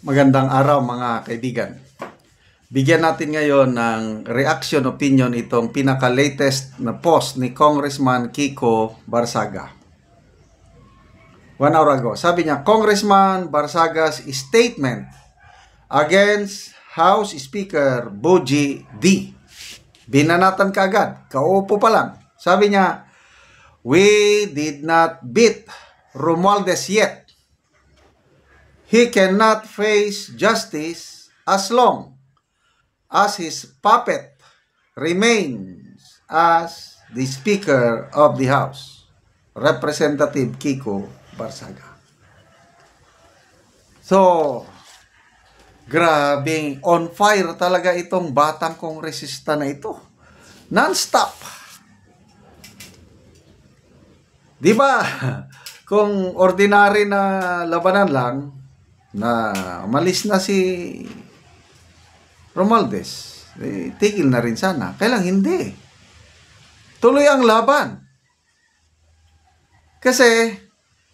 Magandang araw mga kaibigan. Bigyan natin ngayon ng reaction opinion itong pinaka-latest na post ni Congressman Kiko Barsaga. 1 hour ago. Sabi niya, Congressman Barsaga's statement against House Speaker Boji D. Binanatan kaagad. Kaupo pa lang. Sabi niya, we did not beat Romualdez yet. He cannot face justice as long as his puppet remains as the Speaker of the House, Representative Kiko Barsaga. So, grabing on fire talaga itong batang kongresista na ito. Non-stop. Di ba? Kung ordinary na labanan lang, na umalis na si Romualdez, tigil na rin sana. Kailang hindi. Tuloy ang laban. Kasi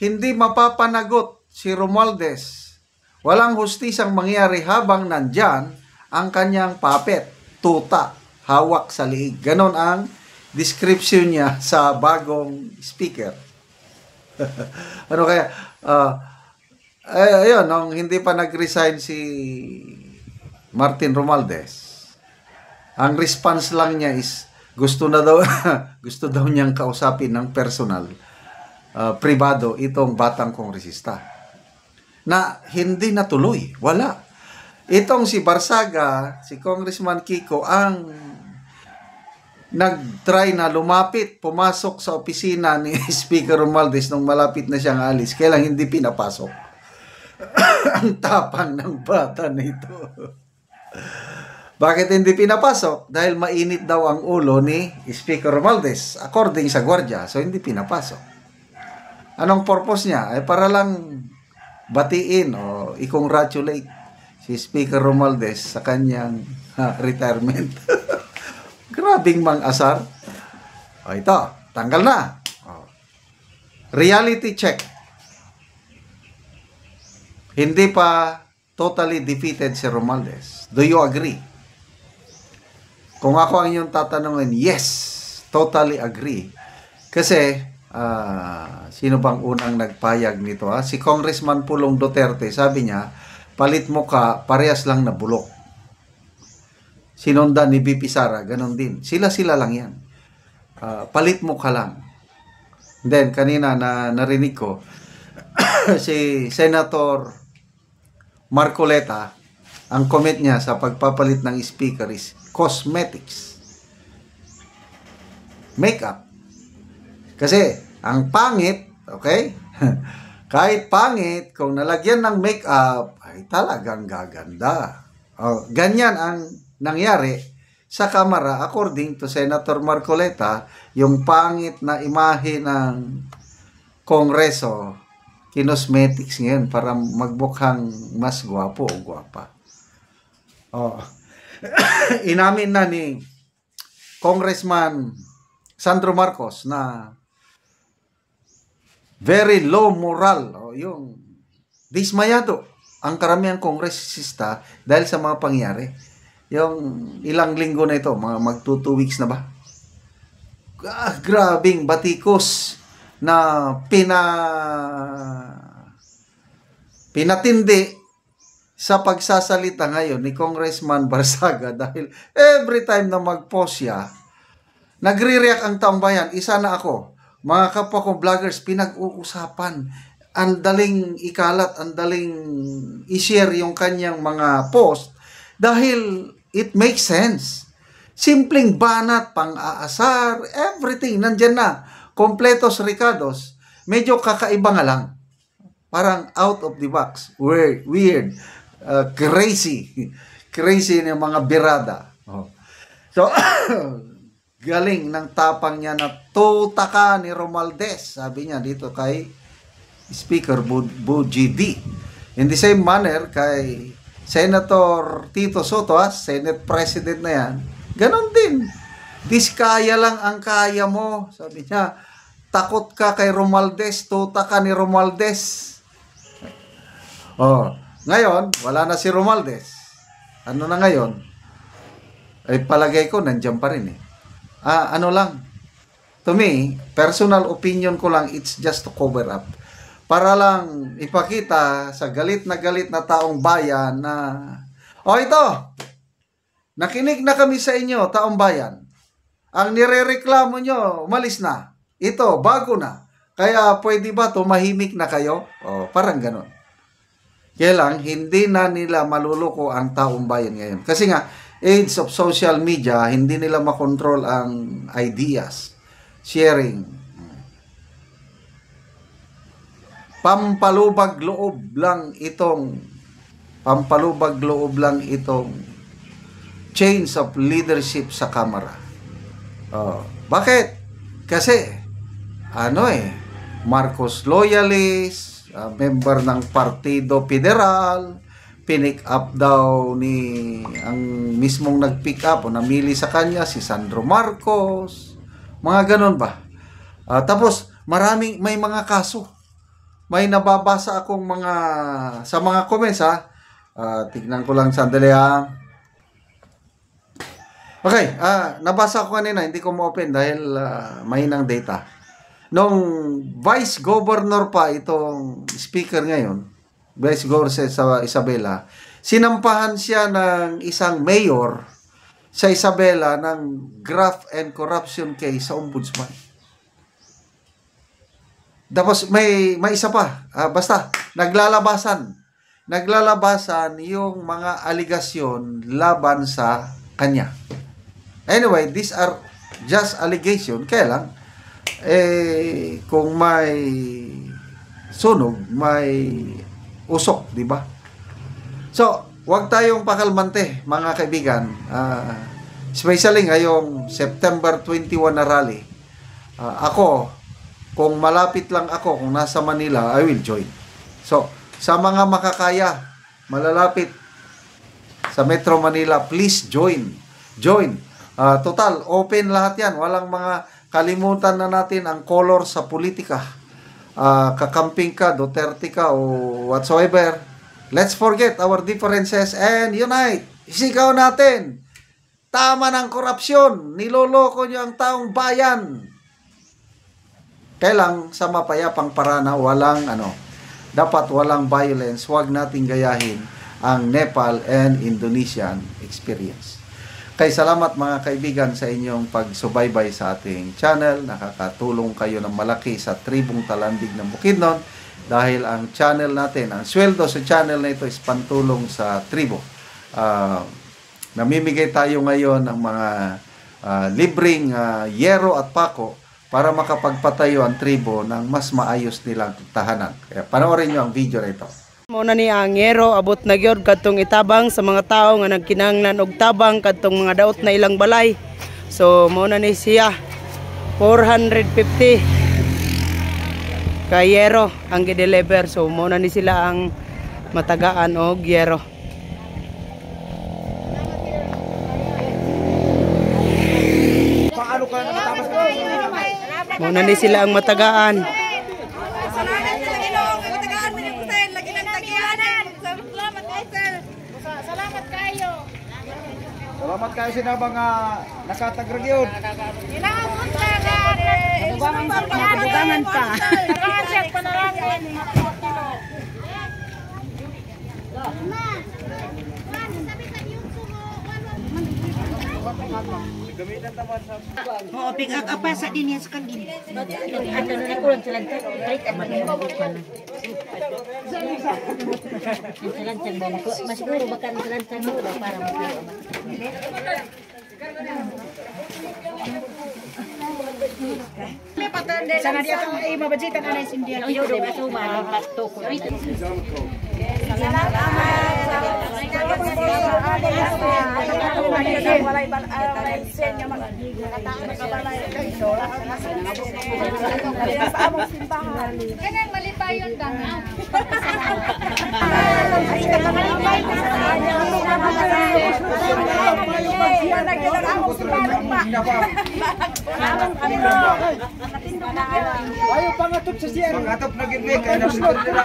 hindi mapapanagot si Romualdez. Walang hustisang mangyari habang nandyan ang kanyang puppet, tuta, hawak sa liig. Ganon ang description niya sa bagong speaker. Ano kaya? Ayun, nung hindi pa nag-resign si Martin Romualdez, ang response lang niya is gusto gusto daw niyang kausapin ng personal, pribado itong batang kongresista. Na hindi natuloy, wala. Itong si Barsaga, si Congressman Kiko, ang nag-try na lumapit, pumasok sa opisina ni Speaker Romualdez nung malapit na siyang alis, kailang hindi pinapasok. Ang tapang ng bata nito. Bakit hindi pinapasok? Dahil mainit daw ang ulo ni Speaker Romualdez according sa gwardiya. So hindi pinapasok. Anong purpose niya? Ay para lang batiin o i-congratulate si Speaker Romualdez sa kanyang retirement. Grabing mang-asar. O ito, tanggal na. O. Reality check. Hindi pa totally defeated si Romualdez. Do you agree? Kung ako ang inyong tatanungin, yes, totally agree. Kasi, sino bang unang nagpayag nito? Si Congressman Pulong Duterte, sabi niya, palit mo ka, parehas lang na bulok. Sinundan ni BP Sara, ganun din. Sila-sila lang yan. Palit mo ka lang. Then, kanina na narinig ko, si Senator Marcoleta, ang comment niya sa pagpapalit ng speaker is cosmetics. Makeup. Kasi, ang pangit, okay? Kahit pangit, kung nalagyan ng makeup, ay talagang gaganda. Ganyan ang nangyari sa Kamara, according to Senator Marcoleta, yung pangit na imahe ng Kongreso, kinosmetics ngayon para magbukhang mas gwapo o gwapa. Inamin na ni Congressman Sandro Marcos na very low moral, yung dismayado ang karamihang kongresista dahil sa mga pangyari. Yung ilang linggo na ito, mga mag 2 weeks na ba? Grabing batikos na pinatindi sa pagsasalita ngayon ni Congressman Barsaga dahil every time na mag-post siya, nagre-react ang taong bayan. Isa na ako, mga kapwa ko vloggers, pinag-uusapan. Ang daling ikalat, ang daling i-share yung kanyang mga post dahil it makes sense. Simpleng banat, pang-aasar, everything, nandyan na. Kompletos Ricados, medyo kakaiba nga lang. Parang out of the box. Weird. Crazy. Crazy ng mga birada. So, galing ng tapang niya na tuta ka ni Romualdez. Sabi niya dito kay Speaker Boji D. In the same manner, kay Senator Tito Soto, Senate President na yan, ganon din. Diskaya lang ang kaya mo. Sabi niya, takot ka kay Romualdez, tuta ka ni Romualdez. Ngayon, wala na si Romualdez. Ano na ngayon? Ay palagay ko, nandiyan pa rin eh. Ano lang, to me, personal opinion ko lang, it's just to cover up. Para lang ipakita sa galit na taong bayan na, ito, nakinig na kami sa inyo, taong bayan. Ang nirereklamo nyo, umalis na. Ito, bago na. Kaya pwede ba tumahimik na kayo? Parang ganon. Kaya lang, hindi na nila maluluko ang taong bayan ngayon. Kasi nga, age of social media, hindi nila makontrol ang ideas, sharing. Pampalubag loob lang itong change of leadership sa Kamara. Bakit? Kasi, Marcos loyalist, member ng Partido Federal, pinick up daw ang mismong nag-pick up o namili sa kanya si Sandro Marcos, mga ganon ba? Tapos may mga kaso. May nababasa akong sa mga comments tignan ko lang sandali Okay, nabasa ko kanina, hindi ko ma-open dahil mahinang data. Nung Vice Governor pa itong speaker ngayon, Vice Governor sa Isabela, sinampahan siya ng isang mayor sa Isabela ng graft and corruption case sa ombudsman. Tapos may isa pa, basta naglalabasan yung mga aligasyon laban sa kanya. Anyway, these are just allegation. Kaya lang, kung may sunog, may usok, di ba? So, huwag tayong pakalmante, mga kaibigan. Especially ngayong September 21 na rally. Ako, kung malapit lang ako, kung nasa Manila, I will join. So, sa mga makakaya, malalapit sa Metro Manila, please join. Total, open lahat yan. Walang mga kalimutan na natin ang color sa politika. Kakamping ka, Duterte ka, o whatsoever. Let's forget our differences and unite. Isigaw natin. Tama ng korupsyon. Niloloko nyo ang taong bayan. Kailang sa mapayapang parana, dapat walang violence. Huwag nating gayahin ang Nepal and Indonesian experience. Kaya salamat mga kaibigan sa inyong pagsubaybay sa ating channel. Nakakatulong kayo ng malaki sa Tribong Talandig ng Bukidnon dahil ang channel natin, ang sweldo sa channel na ito is pantulong sa tribo. Namimigay tayo ngayon ng mga libreng yero at pako para makapagpatayo ang tribo ng mas maayos nilang tahanan. Kaya panoorin nyo ang video na ito. Muna ni ang yero abot na gyud kadtong itabang sa mga tao nga nagkinahanglan og tabang kadtong mga daot na ilang balay. So muna ni siya 450 ka yero ang gi-deliver. So muna ni sila ang matagaan og yero. Muna ni sila ang matagaan. Salamat kayo sinabang nakatagrag yun. Nabugangan pa. Oo, pick-up apa sa din sa kagin. Ano na ko lang sa lantan. Kahit ang magiging pa na. Sa lantan mo. Mas siguro baka sa lantan mo para magiging. Sana dia kang mabajitan na yung sindihan. Iyo, diba? So, marang pasto ko. Kanang malipayon kang. Ayaw pangatop sa siya. Pangatop na gilbik. Kaya nasunod nila.